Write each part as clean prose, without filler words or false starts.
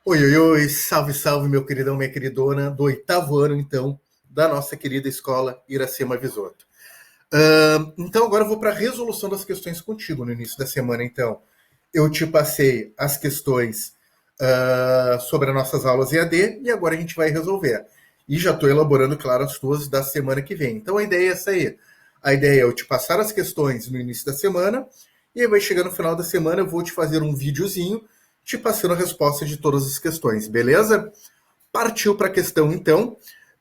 Oi, oi, oi, salve, salve, meu queridão, minha queridona, do oitavo ano, então, da nossa querida escola Iracema Visoto. Então, agora eu vou para a resolução das questões contigo no início da semana, então. Eu te passei as questões sobre as nossas aulas EAD e agora a gente vai resolver. E já estou elaborando, claro, as tuas da semana que vem. Então, a ideia é essa aí. A ideia é eu te passar as questões no início da semana e aí vai chegar no final da semana, eu vou te fazer um videozinho te passando a resposta de todas as questões, beleza? Partiu para a questão, então.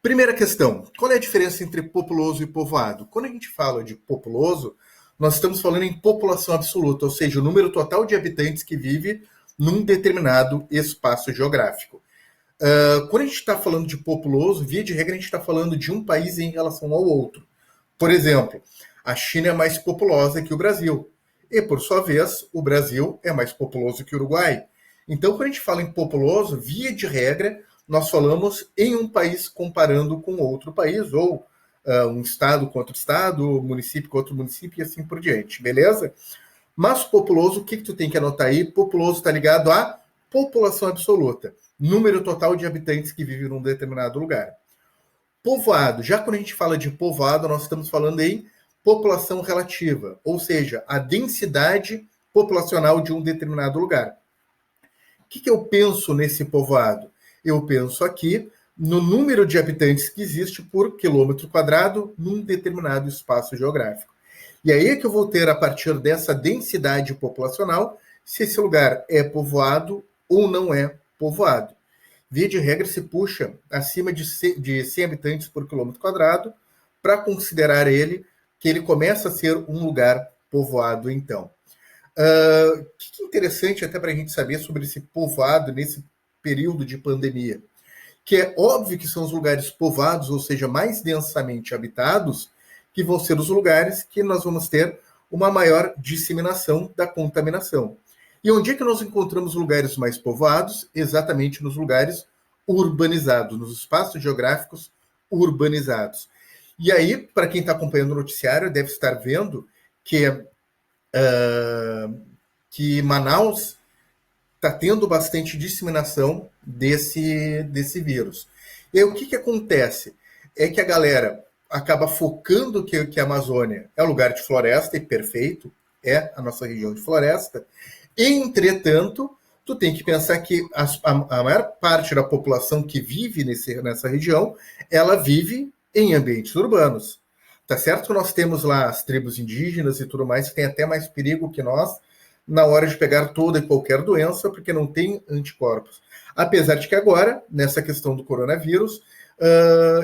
Primeira questão: qual é a diferença entre populoso e povoado? Quando a gente fala de populoso, nós estamos falando em população absoluta, ou seja, o número total de habitantes que vive num determinado espaço geográfico. Quando a gente está falando de populoso, via de regra, a gente está falando de um país em relação ao outro. Por exemplo, a China é mais populosa que o Brasil. E, por sua vez, o Brasil é mais populoso que o Uruguai. Então, quando a gente fala em populoso, via de regra, nós falamos em um país comparando com outro país, ou um estado com outro estado, município com outro município e assim por diante, beleza? Mas populoso, o que tu tem que anotar aí? Populoso está ligado à população absoluta, número total de habitantes que vivem num determinado lugar. Povoado, já quando a gente fala de povoado, nós estamos falando em população relativa, ou seja, a densidade populacional de um determinado lugar. O que eu penso nesse povoado? Eu penso aqui no número de habitantes que existe por quilômetro quadrado num determinado espaço geográfico. E aí é que eu vou ter, a partir dessa densidade populacional, se esse lugar é povoado ou não é povoado. Via de regra, se puxa acima de 100 habitantes por quilômetro quadrado para considerar que ele começa a ser um lugar povoado, então. O que é interessante até para a gente saber sobre esse povoado nesse período de pandemia? Que é óbvio que são os lugares povoados, ou seja, mais densamente habitados, que vão ser os lugares que nós vamos ter uma maior disseminação da contaminação. E onde é que nós encontramos lugares mais povoados? Exatamente nos lugares urbanizados, nos espaços geográficos urbanizados. E aí, para quem está acompanhando o noticiário, deve estar vendo que Manaus está tendo bastante disseminação desse vírus. E aí, o que acontece? É que a galera acaba focando que a Amazônia é um lugar de floresta, e perfeito, é a nossa região de floresta. Entretanto, tu tem que pensar que a maior parte da população que vive nessa região, ela vive em ambientes urbanos. Tá certo que nós temos lá as tribos indígenas e tudo mais, que tem até mais perigo que nós na hora de pegar toda e qualquer doença, porque não tem anticorpos. Apesar de que agora, nessa questão do coronavírus,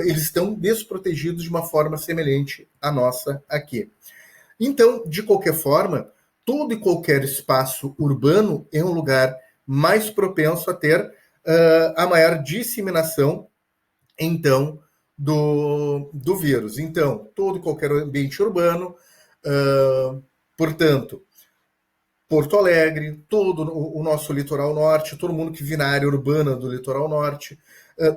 eles estão desprotegidos de uma forma semelhante à nossa aqui. Então, de qualquer forma, todo e qualquer espaço urbano é um lugar mais propenso a ter a maior disseminação, então, do vírus. Então, todo e qualquer ambiente urbano, portanto, Porto Alegre, todo o nosso litoral norte, todo mundo que vive na área urbana do litoral norte,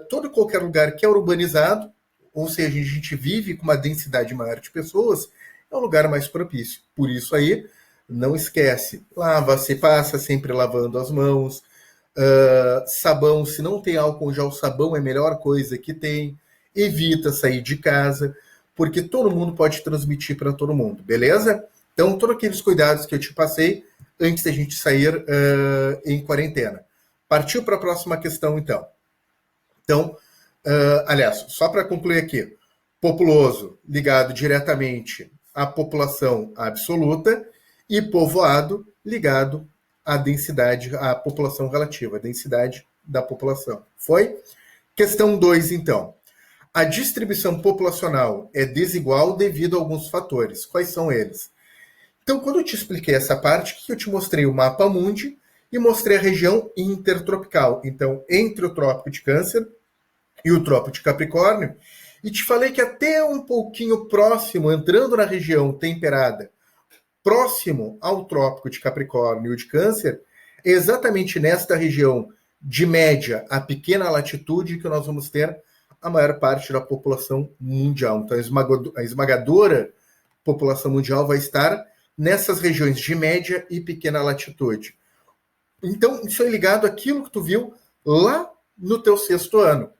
todo e qualquer lugar que é urbanizado, ou seja, a gente vive com uma densidade maior de pessoas, é um lugar mais propício. Por isso aí, não esquece, lava-se, passa sempre lavando as mãos, sabão, se não tem álcool gel, sabão é a melhor coisa que tem, evita sair de casa, porque todo mundo pode transmitir para todo mundo, beleza? Então, todos aqueles cuidados que eu te passei antes da gente sair em quarentena. Partiu para a próxima questão, então. Então, aliás, só para concluir aqui, populoso ligado diretamente à população absoluta e povoado ligado à densidade, à população relativa, à densidade da população. Foi? Questão 2, então. A distribuição populacional é desigual devido a alguns fatores. Quais são eles? Então, quando eu te expliquei essa parte, que eu te mostrei o mapa mundi e mostrei a região intertropical. Então, entre o Trópico de Câncer e o Trópico de Capricórnio, e te falei que até um pouquinho próximo, entrando na região temperada, próximo ao Trópico de Capricórnio e de Câncer, é exatamente nesta região de média a pequena latitude que nós vamos ter a maior parte da população mundial. Então, a esmagadora população mundial vai estar nessas regiões de média e pequena latitude. Então, isso é ligado àquilo que tu viu lá no teu sexto ano,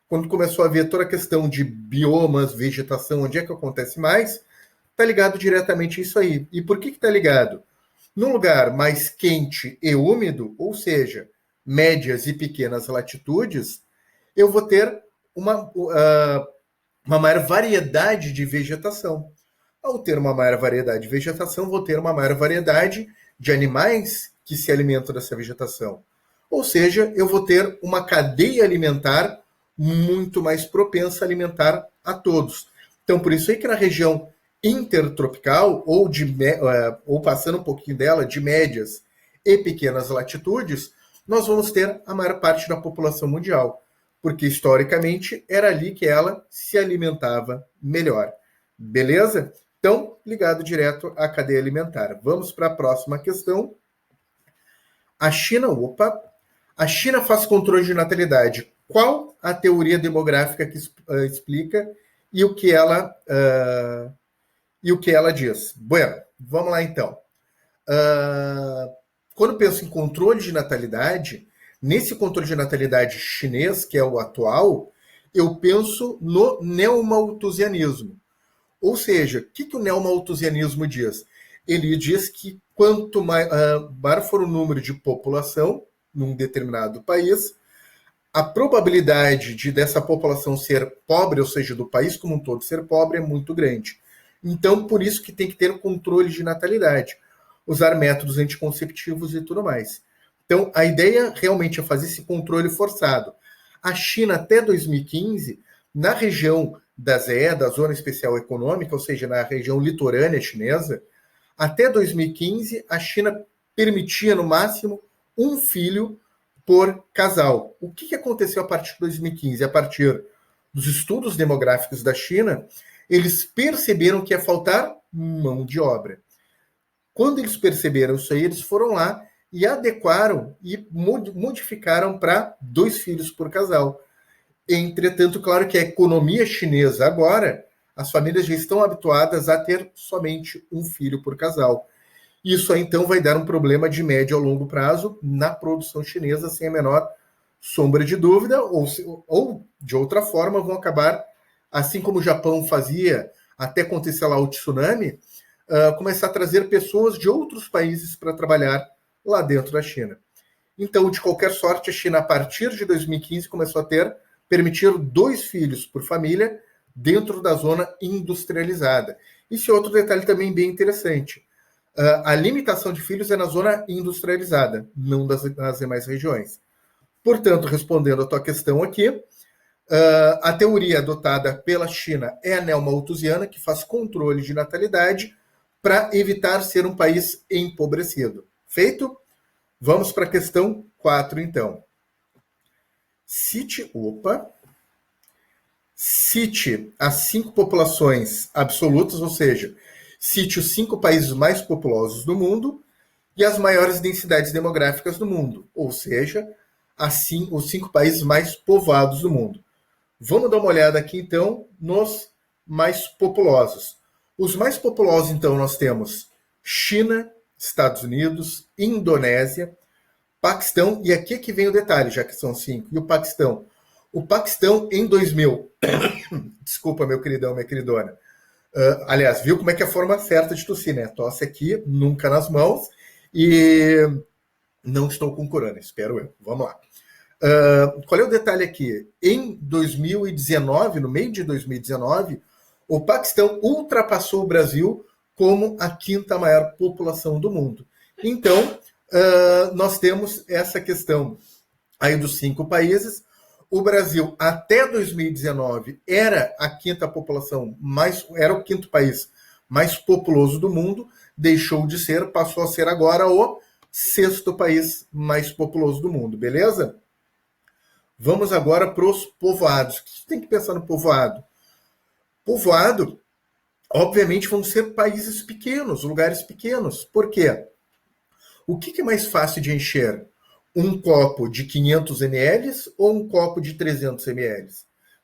quando começou a ver toda a questão de biomas, vegetação, onde é que acontece mais, está ligado diretamente a isso aí. E por que está ligado? Num lugar mais quente e úmido, ou seja, médias e pequenas latitudes, eu vou ter uma maior variedade de vegetação. Ao ter uma maior variedade de vegetação, vou ter uma maior variedade de animais que se alimentam dessa vegetação. Ou seja, eu vou ter uma cadeia alimentar muito mais propensa a alimentar a todos. Então, por isso aí que na região intertropical, ou passando um pouquinho dela, de médias e pequenas latitudes, nós vamos ter a maior parte da população mundial, porque historicamente era ali que ela se alimentava melhor. Beleza? Então, ligado direto à cadeia alimentar. Vamos para a próxima questão. A China faz controle de natalidade. Qual a teoria demográfica que explica e o que ela diz? Bueno, vamos lá então. Quando penso em controle de natalidade, nesse controle de natalidade chinês, que é o atual, eu penso no neomalthusianismo. Ou seja, o que o neomalthusianismo diz? Ele diz que quanto maior for o número de população num determinado país, a probabilidade dessa população ser pobre, ou seja, do país como um todo ser pobre, é muito grande. Então, por isso que tem que ter controle de natalidade, usar métodos anticonceptivos e tudo mais. Então, a ideia realmente é fazer esse controle forçado. A China, até 2015, na região da ZEE, da Zona Especial Econômica, ou seja, na região litorânea chinesa, até 2015, a China permitia, no máximo, um filho por casal. O que aconteceu a partir de 2015? A partir dos estudos demográficos da China, eles perceberam que ia faltar mão de obra. Quando eles perceberam isso aí, eles foram lá e adequaram e modificaram para 2 filhos por casal. Entretanto, claro que a economia chinesa agora, as famílias já estão habituadas a ter somente um filho por casal. Isso aí, então, vai dar um problema de médio a longo prazo na produção chinesa, sem a menor sombra de dúvida, ou de outra forma, vão acabar, assim como o Japão fazia até acontecer lá o tsunami, começar a trazer pessoas de outros países para trabalhar lá dentro da China. Então, de qualquer sorte, a China, a partir de 2015, começou a permitir 2 filhos por família dentro da zona industrializada. Esse é outro detalhe também bem interessante. A limitação de filhos é na zona industrializada, não nas demais regiões. Portanto, respondendo a tua questão aqui, a teoria adotada pela China é a neomalthusiana, que faz controle de natalidade para evitar ser um país empobrecido. Feito? Vamos para a questão 4, então. Cite as 5 populações absolutas, ou seja, cite os 5 países mais populosos do mundo e as maiores densidades demográficas do mundo, ou seja, os 5 países mais povoados do mundo. Vamos dar uma olhada aqui, então, nos mais populosos. Os mais populosos, então, nós temos China, Estados Unidos, Indonésia, Paquistão, e aqui que vem o detalhe, já que são 5, e o Paquistão. O Paquistão, em 2000, desculpa, meu queridão, minha queridona, aliás, viu como é que é a forma certa de tossir, né? Tosse aqui, nunca nas mãos, e não estou com corona, espero eu. Vamos lá. Qual é o detalhe aqui? Em 2019, no meio de 2019, o Paquistão ultrapassou o Brasil como a 5ª maior população do mundo. Então, nós temos essa questão aí dos 5 países. O Brasil, até 2019, era a 5ª população, era o 5º país mais populoso do mundo, deixou de ser, passou a ser agora o 6º país mais populoso do mundo, beleza? Vamos agora para os povoados. O que você tem que pensar no povoado? Povoado, obviamente, vão ser países pequenos, lugares pequenos. Por quê? O que é mais fácil de encher? Um copo de 500 ml ou um copo de 300 ml?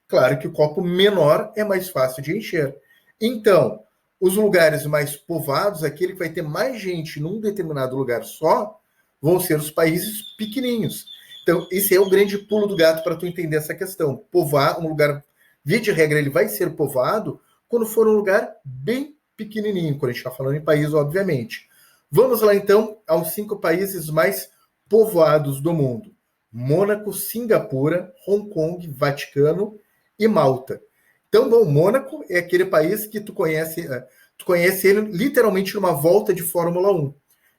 Claro que o copo menor é mais fácil de encher. Então, os lugares mais povoados, aquele que vai ter mais gente num determinado lugar só, vão ser os países pequenininhos. Então, esse é o grande pulo do gato para tu entender essa questão. Povoar um lugar, via de regra, ele vai ser povoado quando for um lugar bem pequenininho, quando a gente está falando em país, obviamente. Vamos lá, então, aos 5 países mais povoados do mundo. Mônaco, Singapura, Hong Kong, Vaticano e Malta. Então, bom, Mônaco é aquele país que tu conhece ele literalmente numa volta de Fórmula 1,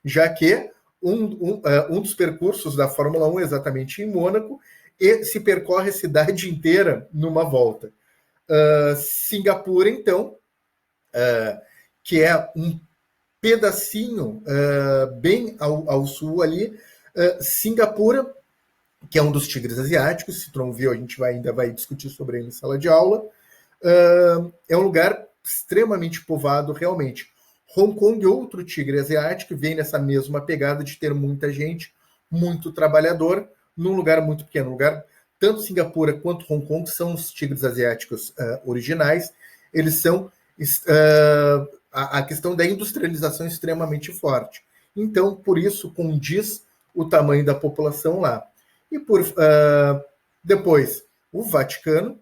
já que um dos percursos da Fórmula 1 é exatamente em Mônaco e se percorre a cidade inteira numa volta. Singapura, então, que é um pedacinho bem ao sul ali. Singapura, que é um dos tigres asiáticos, se tu não viu, a gente ainda vai discutir sobre ele em sala de aula. É um lugar extremamente povoado, realmente. Hong Kong, outro tigre asiático, vem nessa mesma pegada de ter muita gente, muito trabalhador, num lugar muito pequeno. Tanto Singapura quanto Hong Kong são os tigres asiáticos originais. Eles são a questão da industrialização extremamente forte. Então, por isso, condiz o tamanho da população lá. E depois, o Vaticano,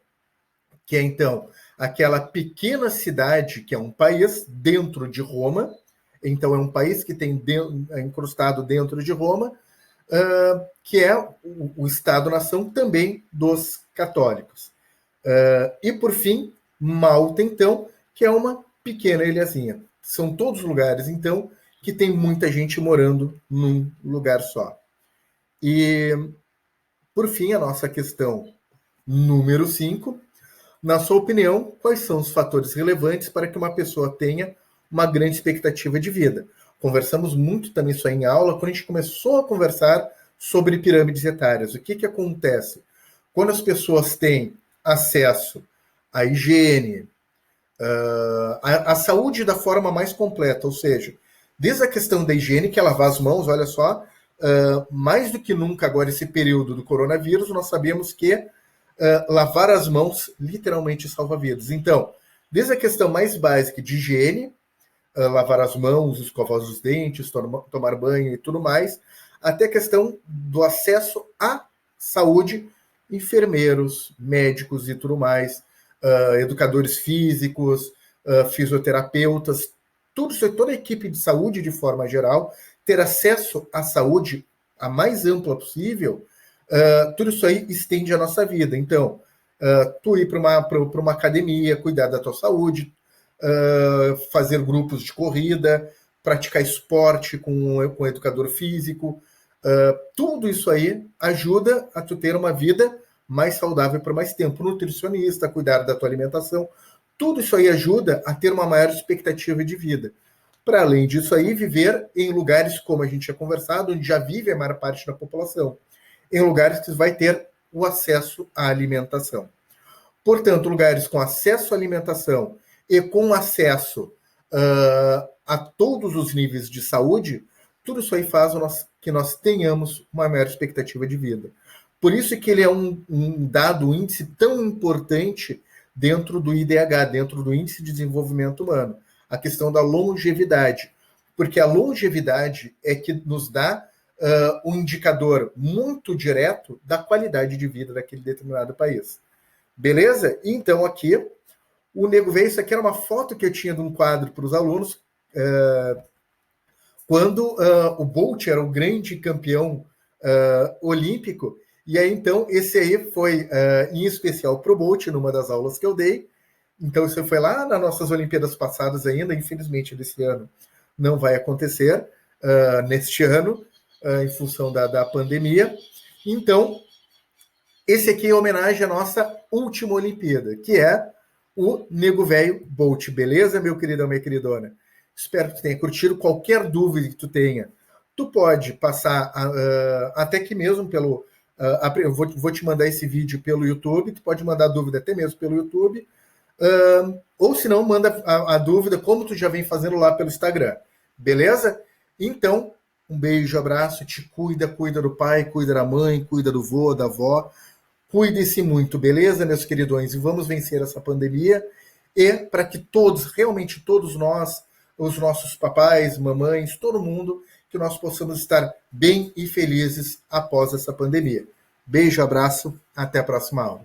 que é, então, aquela pequena cidade que é um país dentro de Roma. Então, é um país que tem incrustado dentro de Roma, que é o Estado-nação também dos católicos. E, por fim, Malta, então, que é uma pequena ilhazinha. São todos lugares, então, que tem muita gente morando num lugar só. E, por fim, a nossa questão número 5. Na sua opinião, quais são os fatores relevantes para que uma pessoa tenha uma grande expectativa de vida? Conversamos muito também isso aí em aula, quando a gente começou a conversar sobre pirâmides etárias. O que acontece? Quando as pessoas têm acesso à higiene, à saúde da forma mais completa, ou seja, desde a questão da higiene, que é lavar as mãos, olha só, mais do que nunca agora esse período do coronavírus, nós sabemos que lavar as mãos literalmente salva vidas. Então, desde a questão mais básica de higiene, lavar as mãos, escovar os dentes, tomar banho e tudo mais, até a questão do acesso à saúde, enfermeiros, médicos e tudo mais, educadores físicos, fisioterapeutas, tudo isso, toda a equipe de saúde de forma geral, ter acesso à saúde a mais ampla possível, tudo isso aí estende a nossa vida. Então, tu ir para uma academia, cuidar da tua saúde, fazer grupos de corrida, praticar esporte com educador físico, tudo isso aí ajuda a tu ter uma vida mais saudável por mais tempo. Nutricionista, cuidar da tua alimentação, tudo isso aí ajuda a ter uma maior expectativa de vida. Para além disso aí, viver em lugares, como a gente tinha conversado, onde já vive a maior parte da população. Em lugares que vai ter o acesso à alimentação. Portanto, lugares com acesso à alimentação e com acesso a todos os níveis de saúde, tudo isso aí faz que nós tenhamos uma maior expectativa de vida. Por isso que ele é um dado, índice tão importante dentro do IDH, dentro do Índice de Desenvolvimento Humano, a questão da longevidade. Porque a longevidade é que nos dá um indicador muito direto da qualidade de vida daquele determinado país. Beleza? Então, aqui, o nego veio. Isso aqui era uma foto que eu tinha de um quadro para os alunos, quando o Bolt era o grande campeão olímpico. E aí, então, esse aí foi em especial para o Bolt, numa das aulas que eu dei. Então, isso foi lá nas nossas Olimpíadas passadas ainda. Infelizmente, desse ano não vai acontecer neste ano, em função da pandemia. Então, esse aqui é homenagem à nossa última Olimpíada, que é o Nego Velho Bolt. Beleza, meu queridão, minha queridona? Espero que tu tenha curtido. Qualquer dúvida que tu tenha, tu pode passar até que mesmo pelo... eu vou te mandar esse vídeo pelo YouTube, tu pode mandar dúvida até mesmo pelo YouTube, ou se não, manda a dúvida como tu já vem fazendo lá pelo Instagram. Beleza? Então, um beijo, abraço, te cuida do pai, cuida da mãe, cuida do vô, da avó. Cuide-se muito, beleza, meus queridões? E vamos vencer essa pandemia. E para que todos, realmente todos nós, os nossos papais, mamães, todo mundo, que nós possamos estar bem e felizes após essa pandemia. Beijo, abraço, até a próxima aula.